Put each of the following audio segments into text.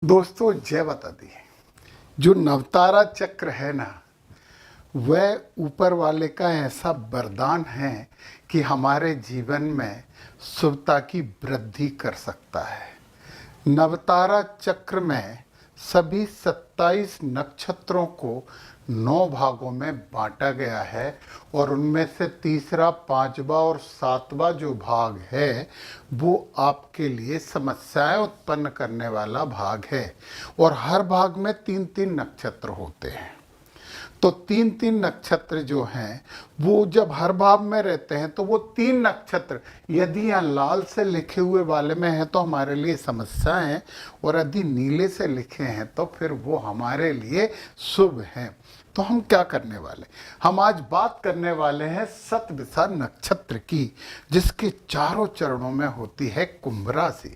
दोस्तों जय बता दी। जो नवतारा चक्र है ना, वह ऊपर वाले का ऐसा वरदान है कि हमारे जीवन में शुभता की वृद्धि कर सकता है। नवतारा चक्र में सभी 27 नक्षत्रों को 9 भागों में बांटा गया है और उनमें से तीसरा, पांचवा और सातवां जो भाग है वो आपके लिए समस्याएं उत्पन्न करने वाला भाग है। और हर भाग में 3-3 नक्षत्र होते हैं। तो 3-3 नक्षत्र जो हैं वो जब हर भाव में रहते हैं तो वो 3 नक्षत्र यदि यहाँ लाल से लिखे हुए वाले में है तो हमारे लिए समस्या है, और यदि नीले से लिखे हैं तो फिर वो हमारे लिए शुभ हैं। तो हम क्या करने वाले, हम आज बात करने वाले हैं शतभिषा नक्षत्र की, जिसके चारों चरणों में होती है कुंभ राशि।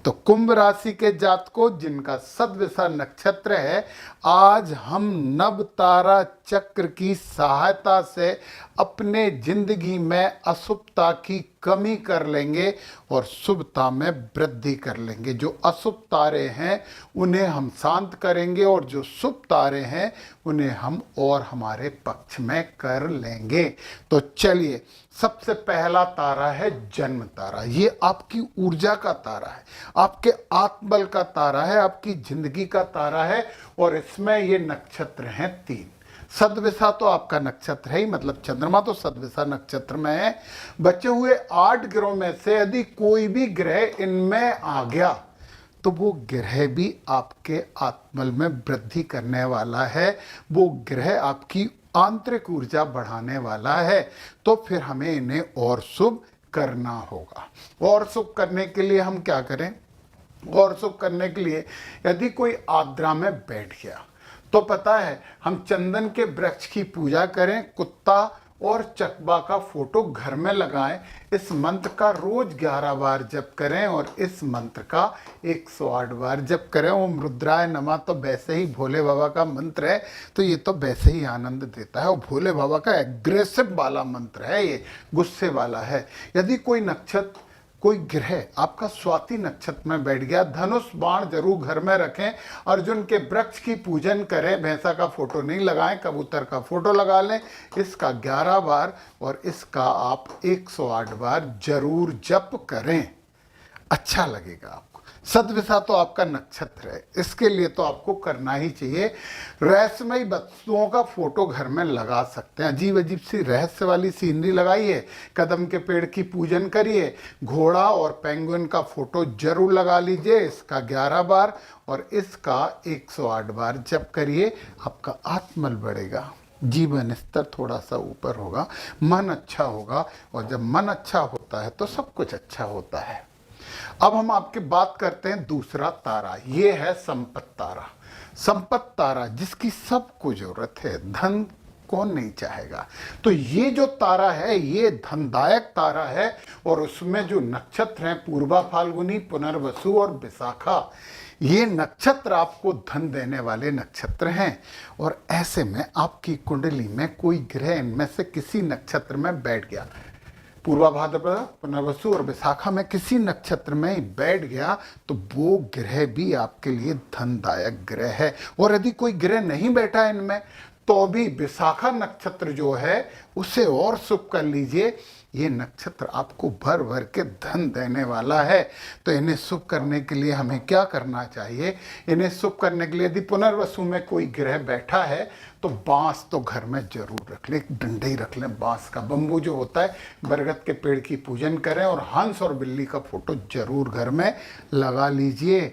तो कुंभ राशि के जातकों जिनका शतभिषा नक्षत्र है, आज हम नवतारा चक्र की सहायता से अपने जिंदगी में अशुभता की कमी कर लेंगे और शुभता में वृद्धि कर लेंगे। जो अशुभ तारे हैं उन्हें हम शांत करेंगे और जो शुभ तारे हैं उन्हें हम और हमारे पक्ष में कर लेंगे। तो चलिए, सबसे पहला तारा है जन्म तारा। ये आपकी ऊर्जा का तारा है, आपके आत्मबल का तारा है, आपकी जिंदगी का तारा है। और इसमें ये नक्षत्र हैं 3। शतभिषा तो आपका नक्षत्र है ही, मतलब चंद्रमा तो शतभिषा नक्षत्र में है। बचे हुए 8 ग्रहों में से यदि कोई भी ग्रह इनमें आ गया तो वो ग्रह भी आपके आत्मबल में वृद्धि करने वाला है। वो ग्रह आपकी आंतरिक ऊर्जा बढ़ाने वाला है। तो फिर हमें इन्हें और शुभ करना होगा। और शुभ करने के लिए हम क्या करें? और शुभ करने के लिए यदि कोई आद्रा में बैठ गया तो पता है, हम चंदन के वृक्ष की पूजा करें, कुत्ता और चकबा का फोटो घर में लगाएं, इस मंत्र का रोज 11 बार जप करें और इस मंत्र का 108 बार जप करें। ओम रुद्राय नमः तो वैसे ही भोले बाबा का मंत्र है, तो ये तो वैसे ही आनंद देता है। और भोले बाबा का एग्रेसिव वाला मंत्र है, ये गुस्से वाला है। यदि कोई नक्षत्र, कोई ग्रह आपका स्वाति नक्षत्र में बैठ गया, धनुष बाण जरूर घर में रखें, अर्जुन के वृक्ष की पूजन करें, भैंसा का फोटो नहीं लगाएं, कबूतर का फोटो लगा लें। इसका 11 बार और इसका आप 108 बार जरूर जप करें, अच्छा लगेगा आपको। शतभिषा तो आपका नक्षत्र है, इसके लिए तो आपको करना ही चाहिए। रहस्यमयी वस्तुओं का फोटो घर में लगा सकते हैं, अजीब अजीब सी रहस्य वाली सीनरी लगाइए, कदम के पेड़ की पूजन करिए, घोड़ा और पेंगुइन का फोटो जरूर लगा लीजिए। इसका 11 बार और इसका 108 बार जप करिए, आपका आत्मबल बढ़ेगा, जीवन स्तर थोड़ा सा ऊपर होगा, मन अच्छा होगा। और जब मन अच्छा होता है तो सब कुछ अच्छा होता है। अब हम आपकी बात करते हैं दूसरा तारा, ये है संपत तारा। संपत तारा जिसकी सबको जरूरत है, धन कौन नहीं चाहेगा। तो ये जो तारा है ये धनदायक तारा है। और उसमें जो नक्षत्र हैं पूर्वा, फाल्गुनी, पुनर्वसु और विशाखा, ये नक्षत्र आपको धन देने वाले नक्षत्र हैं। और ऐसे में आपकी कुंडली में कोई ग्रह इनमें से किसी नक्षत्र में बैठ गया, पूर्वा, भाद्रपद, पुनर्वसु और विशाखा में किसी नक्षत्र में बैठ गया, तो वो ग्रह भी आपके लिए धनदायक ग्रह है। और यदि कोई ग्रह नहीं बैठा इनमें तो भी विशाखा नक्षत्र जो है उसे और शुभ कर लीजिए। ये नक्षत्र आपको भर भर के धन देने वाला है। तो इन्हें शुभ करने के लिए हमें क्या करना चाहिए? इन्हें शुभ करने के लिए यदि पुनर्वसु में कोई ग्रह बैठा है तो बांस तो घर में जरूर रख लें, डंडे ही रख लें बांस का, बम्बू जो होता है, बरगद के पेड़ की पूजन करें और हंस और बिल्ली का फोटो जरूर घर में लगा लीजिए।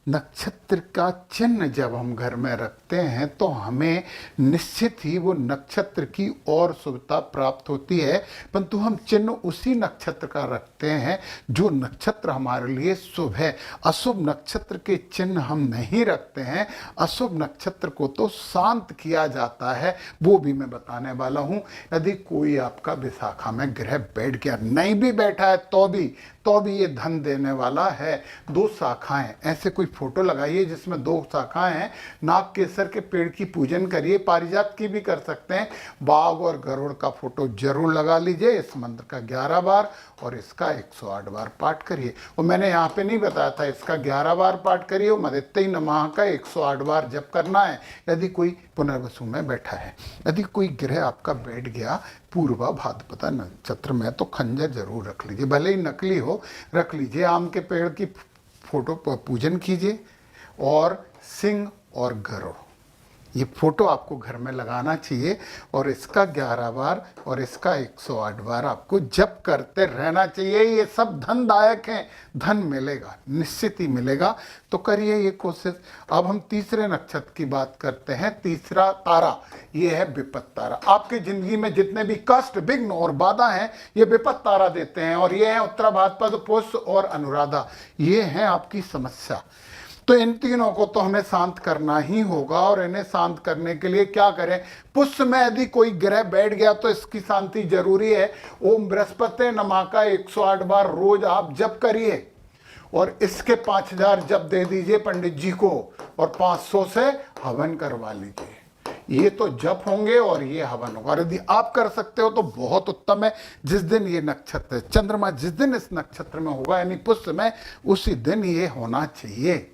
नक्षत्र का चिन्ह जब हम घर में रखते हैं तो हमें निश्चित ही वो नक्षत्र की और शुभता प्राप्त होती है, परंतु हम चिन्ह उसी नक्षत्र का रखते हैं जो नक्षत्र हमारे लिए शुभ है। अशुभ नक्षत्र के चिन्ह हम नहीं रखते हैं। अशुभ नक्षत्र को तो शांत किया जाता है, वो भी मैं बताने वाला हूँ। यदि कोई आपका विशाखा में ग्रह बैठ गया, नहीं भी बैठा है तो भी तो भी ये धन देने वाला है। 2 शाखाएं, ऐसे कोई फोटो लगाइए जिसमें 2 शाखाएं हैं, नाग केसर के पेड़ की पूजन करिए, पारिजात की भी कर सकते हैं, बाघ और गरुड़ का फोटो जरूर लगा लीजिए। इस मंत्र का 11 बार और इसका 108 बार पाठ करिए। और मैंने यहाँ पे नहीं बताया था, इसका 11 बार पाठ करिए और मदित्य नमः का 108 बार जप करना है। यदि कोई पुनर्वसु में बैठा है, यदि कोई ग्रह आपका बैठ गया पूर्वा भाद्रपदा नक्षत्र में, तो खंजर जरूर रख लीजिए, भले ही नकली हो रख लीजिए। आम के पेड़ की फोटो पूजन कीजिए और सिंह और गरुड़, ये फोटो आपको घर में लगाना चाहिए और इसका 11 बार और इसका 108 बार आपको जप करते रहना चाहिए। ये सब धनदायक हैं, धन मिलेगा, निश्चित ही मिलेगा। तो करिए ये कोशिश। अब हम तीसरे नक्षत्र की बात करते हैं। तीसरा तारा ये है विपत तारा। आपकी जिंदगी में जितने भी कष्ट, विघ्न और बाधा हैं, ये विपत तारा देते हैं। और ये है उत्तरा भाद्रपद, पुष्य और अनुराधा, ये है आपकी समस्या। तो इन तीनों को तो हमें शांत करना ही होगा। और इन्हें शांत करने के लिए क्या करें? पुष्य में यदि कोई ग्रह बैठ गया तो इसकी शांति जरूरी है। ओम बृहस्पति नमः का 108 बार रोज आप जप करिए और इसके 5000 जप दे दीजिए पंडित जी को और 500 से हवन करवा लीजिए। ये तो जप होंगे और ये हवन होगा। यदि आप कर सकते हो तो बहुत उत्तम है। जिस दिन ये नक्षत्र, चंद्रमा जिस दिन इस नक्षत्र में होगा यानी पुष्य में, उसी दिन ये होना चाहिए।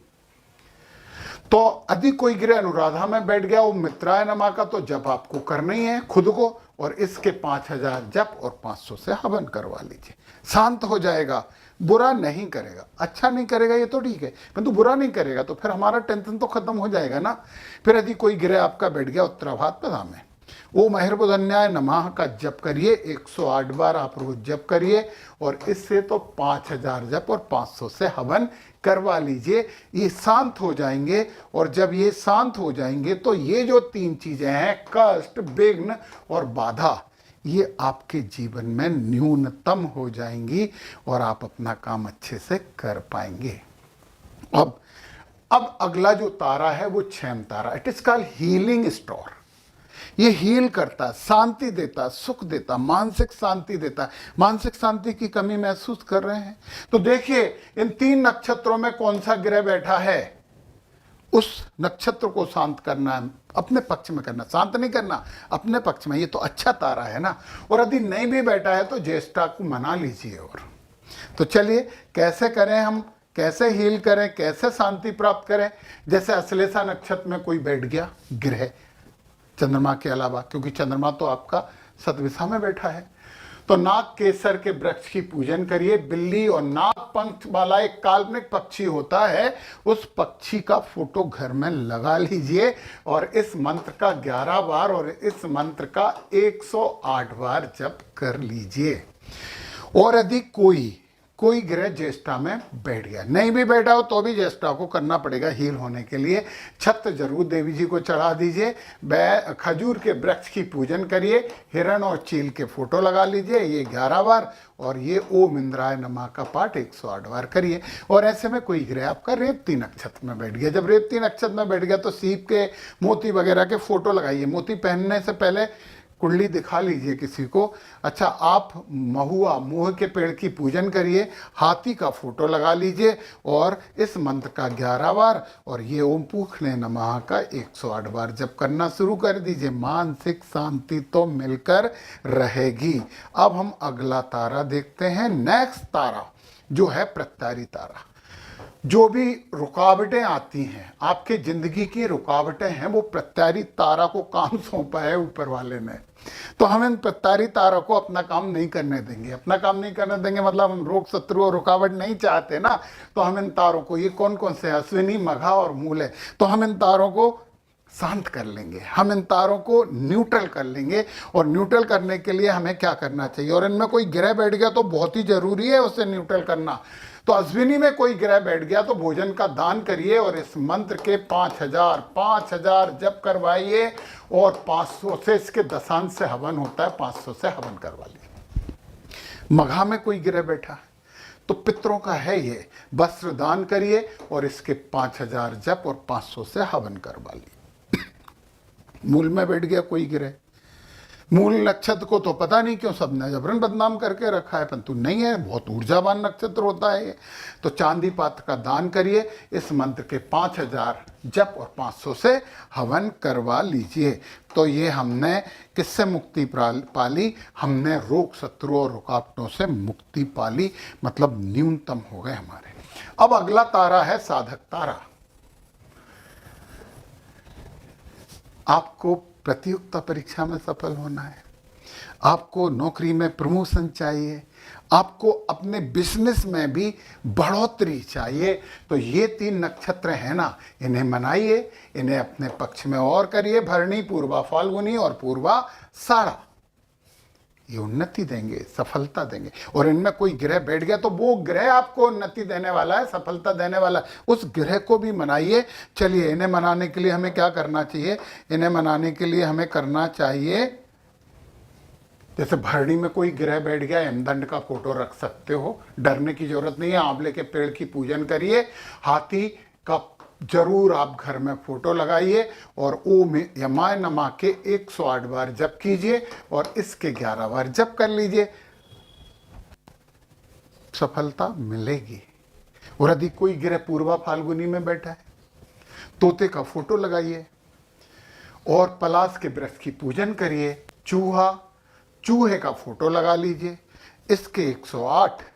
तो यदि कोई ग्रह अनुराधा में बैठ गया, वो मित्राय नमः का तो जप आपको करना ही है खुद को, और इसके 5000 जप और 500 से हवन करवा लीजिए। शांत हो जाएगा, बुरा नहीं करेगा। अच्छा नहीं करेगा ये तो ठीक है, परंतु बुरा नहीं करेगा तो फिर हमारा टेंशन तो खत्म हो जाएगा ना। फिर यदि कोई ग्रह आपका बैठ गया उत्तरा भाद्रपदा में, वो महिर्बुधन्याय नमः का जप करिए, 108 बार आप रोज जप करिए और इससे तो 5000 जप और 500 से हवन करवा लीजिए। ये शांत हो जाएंगे और जब ये शांत हो जाएंगे तो ये जो 3 चीजें हैं, कष्ट, विघ्न और बाधा, ये आपके जीवन में न्यूनतम हो जाएंगी और आप अपना काम अच्छे से कर पाएंगे। अब अगला जो तारा है वो क्षैम तारा। It is called healing star. ये हील करता, शांति देता, सुख देता, मानसिक शांति देता। मानसिक शांति की कमी महसूस कर रहे हैं तो देखिए इन 3 नक्षत्रों में कौन सा ग्रह बैठा है, उस नक्षत्र को शांत करना है, अपने पक्ष में करना, शांत नहीं करना, अपने पक्ष में। ये तो अच्छा तारा है ना। और यदि नहीं भी बैठा है तो ज्येष्ठा को मना लीजिए। और तो चलिए कैसे करें हम, कैसे हील करें, कैसे शांति प्राप्त करें। जैसे अश्लेषा नक्षत्र में कोई बैठ गया ग्रह चंद्रमा के अलावा, क्योंकि चंद्रमा तो आपका सतविषा में बैठा है, तो नाग केसर के वृक्ष की पूजन करिए। बिल्ली और नाग पंख वाला एक काल्पनिक पक्षी होता है, उस पक्षी का फोटो घर में लगा लीजिए और इस मंत्र का 11 बार और इस मंत्र का 108 बार जप कर लीजिए। और यदि कोई ग्रह ज्येष्ठा में बैठ गया, नहीं भी बैठा हो तो भी ज्येष्ठा को करना पड़ेगा हील होने के लिए। छत जरूर देवी जी को चढ़ा दीजिए, खजूर के वृक्ष की पूजन करिए, हिरण और चील के फोटो लगा लीजिए, ये 11 बार और ये ओम इंद्राय नमः का पाठ 108 बार करिए। और ऐसे में कोई ग्रह आपका रेवती नक्षत्र में बैठ गया, जब रेवती नक्षत्र में बैठ गया तो सीप के, मोती वगैरह के फोटो लगाइए। मोती पहनने से पहले कुंडली दिखा लीजिए किसी को। अच्छा, आप महुआ, मोह के पेड़ की पूजन करिए, हाथी का फोटो लगा लीजिए और इस मंत्र का 11 बार और ये ओम पूखने नमः का 108 बार जप करना शुरू कर दीजिए। मानसिक शांति तो मिलकर रहेगी। अब हम अगला तारा देखते हैं। नेक्स्ट तारा जो है प्रत्यारी तारा। जो भी रुकावटें आती हैं, आपके जिंदगी की रुकावटें हैं, वो प्रत्यारी तारा को काम सौंपा है ऊपर वाले ने। तो हम इन प्रत्यारी तारा को अपना काम नहीं करने देंगे। अपना काम नहीं करने देंगे मतलब हम रोग, शत्रु और रुकावट नहीं चाहते ना। तो हम इन तारों को, ये कौन कौन से, अश्विनी, मघा और मूल है, तो हम इन तारों को शांत कर लेंगे, हम इन तारों को न्यूट्रल कर लेंगे। और न्यूट्रल करने के लिए हमें क्या करना चाहिए, और इनमें कोई ग्रह बैठ गया तो बहुत ही जरूरी है उसे न्यूट्रल करना। तो अश्विनी में कोई ग्रह बैठ गया तो भोजन का दान करिए और इस मंत्र के 5000 जप करवाइए और 500 से, इसके दशांश से हवन होता है, 500 से हवन करवा लिए। मघा में कोई ग्रह बैठा है तो पितरों का है ये, वस्त्र दान करिए और इसके 5000 जप और 500 से हवन करवा लिए। मूल में बैठ गया कोई ग्रह मूल नक्षत्र को तो पता नहीं क्यों सबने जबरन बदनाम करके रखा है, परंतु नहीं है, बहुत ऊर्जावान नक्षत्र होता है ये। तो चांदी पात्र का दान करिए, इस मंत्र के 5000 जप और 500 से हवन करवा लीजिए। तो ये हमने किससे मुक्ति पाली? हमने रोग, शत्रु और रुकावटों से मुक्ति पाली, मतलब न्यूनतम हो गए हमारे। अब अगला तारा है साधक तारा। आपको प्रतियोगिता परीक्षा में सफल होना है, आपको नौकरी में प्रमोशन चाहिए, आपको अपने बिजनेस में भी बढ़ोतरी चाहिए। तो ये 3 नक्षत्र हैं ना, इन्हें मनाइए, इन्हें अपने पक्ष में और करिए। भरणी, पूर्वा फाल्गुनी और पूर्वा साड़ा, ये उन्नति देंगे, सफलता देंगे। और इनमें कोई ग्रह बैठ गया तो वो ग्रह आपको उन्नति देने वाला है, सफलता देने वाला है, उस ग्रह को भी मनाइए। चलिए, इन्हें मनाने के लिए हमें क्या करना चाहिए? इन्हें मनाने के लिए हमें करना चाहिए, जैसे भरणी में कोई ग्रह बैठ गया, यमदंड का फोटो रख सकते हो, डरने की जरूरत नहीं है। आंवले के पेड़ की पूजन करिए, हाथी का जरूर आप घर में फोटो लगाइए और ओम यमाय नमः के 108 बार जप कीजिए और इसके 11 बार जप कर लीजिए, सफलता मिलेगी। और यदि कोई ग्रह पूर्वा फाल्गुनी में बैठा है, तोते का फोटो लगाइए और पलाश के वृक्ष की पूजन करिए। चूहे का फोटो लगा लीजिए, इसके 108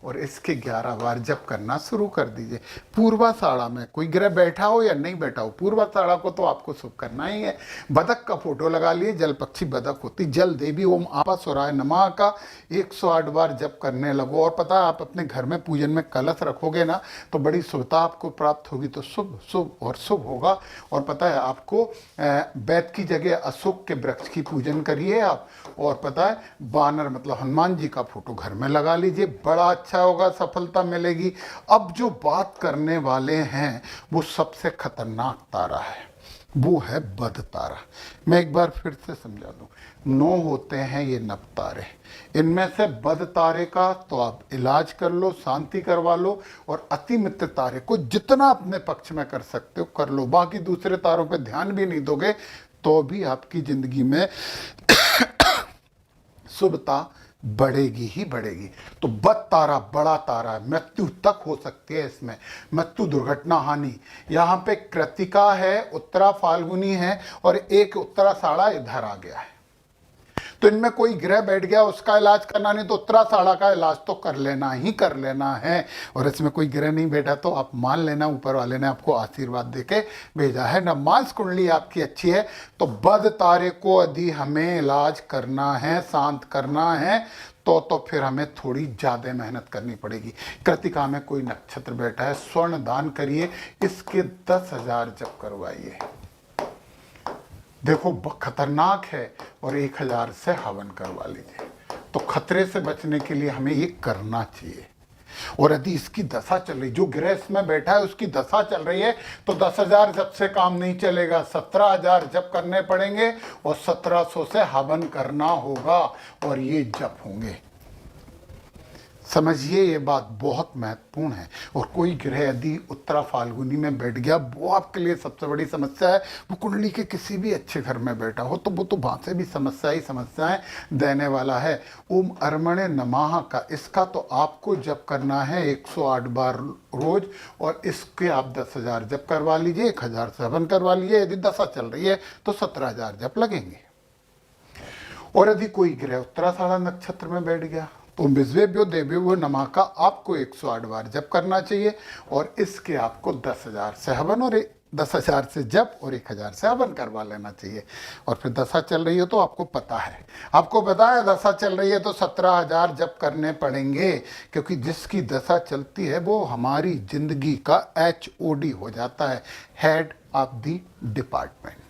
और इसके 11 बार जप करना शुरू कर दीजिए। पूर्वाषाढ़ा में कोई ग्रह बैठा हो या नहीं बैठा हो, पूर्वाषाढ़ा को तो आपको शुभ करना ही है। बदक का फोटो लगा लिए, जल पक्षी बदक होती, जल देवी ओम आपा स्वराय नमः का 108 बार जप करने लगो। और पता है, आप अपने घर में पूजन में कलश रखोगे ना तो बड़ी शुभता आपको प्राप्त होगी। तो शुभ शुभ और शुभ होगा। और पता है, आपको वैद की जगह अशोक के वृक्ष की पूजन करिए आप। और पता है, बानर मतलब हनुमान जी का फोटो घर में लगा लीजिए, बड़ा अच्छा होगा, सफलता मिलेगी। अब जो बात करने वाले हैं वो सबसे खतरनाक तारा है, वो है बद तारा। मैं एक बार फिर से समझा दूं, 9 होते हैं ये नव तारे, इनमें से बद तारे का तो आप इलाज कर लो, शांति करवा लो, और अति मित्र तारे को जितना अपने पक्ष में कर सकते हो कर लो। बाकी दूसरे तारों पे ध्यान भी नहीं दोगे तो भी आपकी जिंदगी में शुभता बढ़ेगी ही बढ़ेगी। तो बद तारा बड़ा तारा है, मृत्यु तक हो सकती है इसमें, मृत्यु, दुर्घटना, हानि। यहाँ पे कृतिका है, उत्तरा फाल्गुनी है और एक उत्तराषाढ़ा इधर आ गया है। तो इनमें कोई ग्रह बैठ गया, उसका इलाज करना नहीं तो उत्तराषाढ़ा का इलाज तो कर लेना ही कर लेना है। और इसमें कोई ग्रह नहीं बैठा तो आप मान लेना ऊपर वाले ने आपको आशीर्वाद देके भेजा है। नवमांस कुंडली आपकी अच्छी है तो बद तारे को यदि हमें इलाज करना है, शांत करना है तो फिर हमें थोड़ी ज़्यादा मेहनत करनी पड़ेगी। कृतिका में कोई नक्षत्र बैठा है, स्वर्ण दान करिए, इसके 10,000 जप करवाइए। देखो खतरनाक है, और 1000 से हवन करवा लीजिए। तो खतरे से बचने के लिए हमें ये करना चाहिए। और यदि इसकी दशा चल रही, जो ग्रह इसमें बैठा है उसकी दशा चल रही है, तो 10,000 जप से काम नहीं चलेगा, 17,000 जप करने पड़ेंगे और 1700 से हवन करना होगा और ये जप होंगे। समझिए, ये बात बहुत महत्वपूर्ण है। और कोई ग्रह यदि उत्तरा फाल्गुनी में बैठ गया, वो आपके लिए सबसे बड़ी समस्या है। वो कुंडली के किसी भी अच्छे घर में बैठा हो तो वो तो वहाँ से भी समस्या ही समस्याएं देने वाला है। ओम अर्मणे नमः का इसका तो आपको जप करना है 108 बार रोज, और इसके आप 10,000 जप करवा लीजिए, 1,000 से हवन करवा लीजिए। यदि दशा चल रही है तो 17,000 जप लगेंगे। और यदि कोई ग्रह उत्तराषाढ़ा नक्षत्र में बैठ गया तो विश्वेभ्यो देवेभ्यो नमः का आपको 108 बार जप करना चाहिए, और इसके आपको 10,000 से हवन और 10,000 से जप और 1,000 से हवन करवा लेना चाहिए। और फिर दशा चल रही है तो आपको पता है दशा चल रही है तो 17,000 जप करने पड़ेंगे, क्योंकि जिसकी दशा चलती है वो हमारी जिंदगी का HOD हो जाता है, हेड ऑफ द डिपार्टमेंट।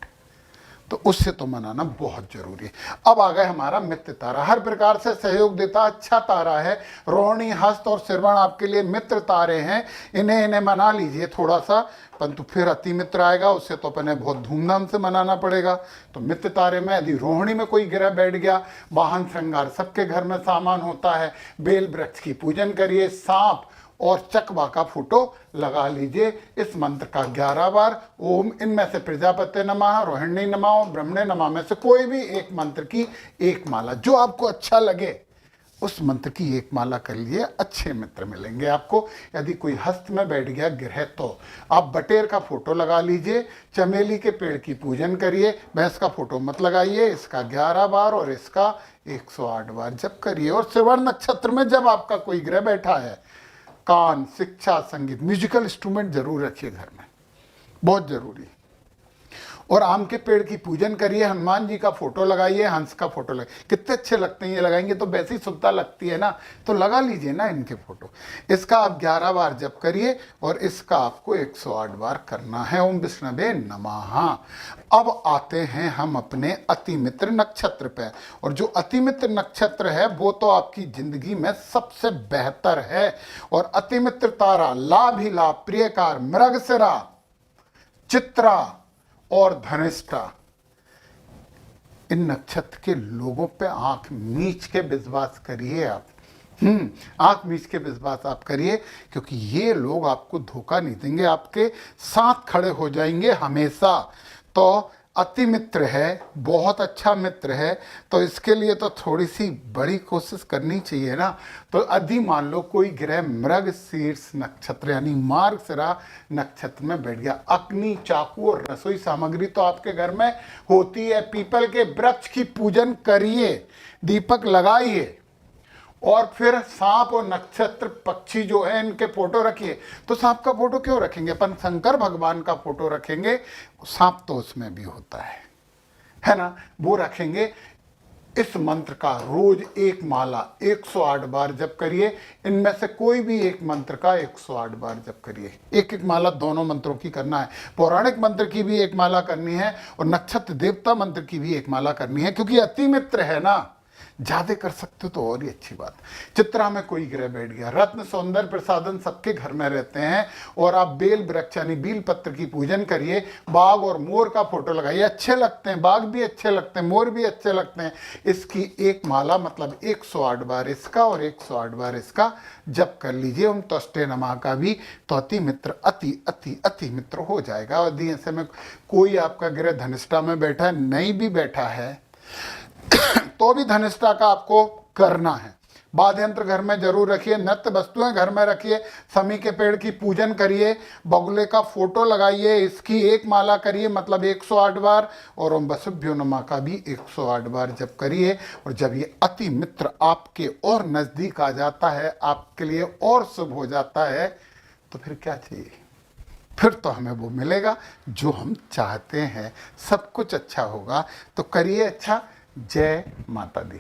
तो उससे तो मनाना बहुत जरूरी है। अब आ गए हमारा मित्र तारा, हर प्रकार से सहयोग देता अच्छा तारा है। रोहिणी, हस्त और श्रवण आपके लिए मित्र तारे हैं, इन्हें मना लीजिए थोड़ा सा, परंतु फिर अति मित्र आएगा, उससे तो अपने बहुत धूमधाम से मनाना पड़ेगा। तो मित्र तारे में यदि रोहिणी में कोई ग्रह बैठ गया, वाहन श्रृंगार सबके घर में सामान होता है, बेल वृक्ष की पूजन करिए, सांप और चकवा का फोटो लगा लीजिए। इस मंत्र का 11 बार ओम, इनमें से प्रजापति नमः, रोहिणी नमः, ब्रह्मणे नमः में से कोई भी एक मंत्र की एक माला, जो आपको अच्छा लगे उस मंत्र की एक माला कर लिए, अच्छे मित्र मिलेंगे आपको। यदि कोई हस्त में बैठ गया ग्रह तो आप बटेर का फोटो लगा लीजिए, चमेली के पेड़ की पूजन करिए, भैंस का फोटो मत लगाइए। इसका 11 बार और इसका 108 बार जप करिए। और श्रवण नक्षत्र में जब आपका कोई ग्रह बैठा है, कान, शिक्षा, संगीत, म्यूजिकल इंस्ट्रूमेंट जरूर रखिए घर में, बहुत जरूरी। और आम के पेड़ की पूजन करिए, हनुमान जी का फोटो लगाइए, हंस का फोटो लगाइए। कितने अच्छे लगते हैं ये, लगाएंगे तो वैसी शुद्धता लगती है ना, तो लगा लीजिए ना इनके फोटो। इसका आप 11 बार जप करिए और इसका आपको 108 बार करना है। ओम विष्णवे नमः। अब आते हैं हम अपने अतिमित्र नक्षत्र पे, और जो अतिमित्र नक्षत्र है वो तो आपकी जिंदगी में सबसे बेहतर है। और अतिमित्र तारा लाभ ही लाभ, प्रियकार, मृगशिरा, चित्रा और धनिष्ठा, इन नक्षत्र के लोगों पे आंख मीच के विश्वास करिए आप। आंख मीच के विश्वास आप करिए, क्योंकि ये लोग आपको धोखा नहीं देंगे, आपके साथ खड़े हो जाएंगे हमेशा। तो अति मित्र है, बहुत अच्छा मित्र है, तो इसके लिए तो थोड़ी सी बड़ी कोशिश करनी चाहिए ना। तो यदि मान लो कोई ग्रह मृग शीर्ष नक्षत्र यानी मार्गशिरा नक्षत्र में बैठ गया, अग्नि, चाकू और रसोई सामग्री तो आपके घर में होती है। पीपल के वृक्ष की पूजन करिए, दीपक लगाइए, और फिर सांप और नक्षत्र पक्षी जो है इनके फोटो रखिए। तो सांप का फोटो क्यों रखेंगे अपन, शंकर भगवान का फोटो रखेंगे, सांप तो उसमें भी होता है ना, वो रखेंगे। इस मंत्र का रोज एक माला 108 बार जप करिए। इनमें से कोई भी एक मंत्र का 108 बार जप करिए। एक एक माला दोनों मंत्रों की करना है, पौराणिक मंत्र की भी एक माला करनी है और नक्षत्र देवता मंत्र की भी एक माला करनी है, क्योंकि अति मित्र है ना, ज्यादा कर सकते हो तो और ही अच्छी बात। चित्रा में कोई ग्रह बैठ गया, रत्न, सौंदर्य, प्रसादन सबके घर में रहते हैं, और आप बेल वृक्ष यानी बील पत्र की पूजन करिए। बाघ और मोर का फोटो लगाइए, अच्छे लगते हैं, बाघ भी अच्छे लगते हैं, मोर भी अच्छे लगते हैं। इसकी एक माला मतलब 108 बार इसका और 108 बार इसका जप कर लीजिए। ओम त्वष्टे नमः का भी, तो अति मित्र अति अति अति मित्र हो जाएगा। और यदि ऐसे में कोई आपका ग्रह धनिष्ठा में बैठा है, नहीं भी बैठा है तो भी धनिष्ठा का आपको करना है। वाद्य यंत्र घर में जरूर रखिए, नृत्य वस्तुएं घर में रखिए, समी के पेड़ की पूजन करिए, बगुले का फोटो लगाइए, इसकी एक माला करिए मतलब 108 बार, और ओम वसुभ्यो नमः का भी 108 बार जप करिए। और जब ये अति मित्र आपके और नजदीक आ जाता है, आपके लिए और शुभ हो जाता है, तो फिर क्या चाहिए, फिर तो हमें वो मिलेगा जो हम चाहते हैं, सब कुछ अच्छा होगा। तो करिए अच्छा। जय माता दी।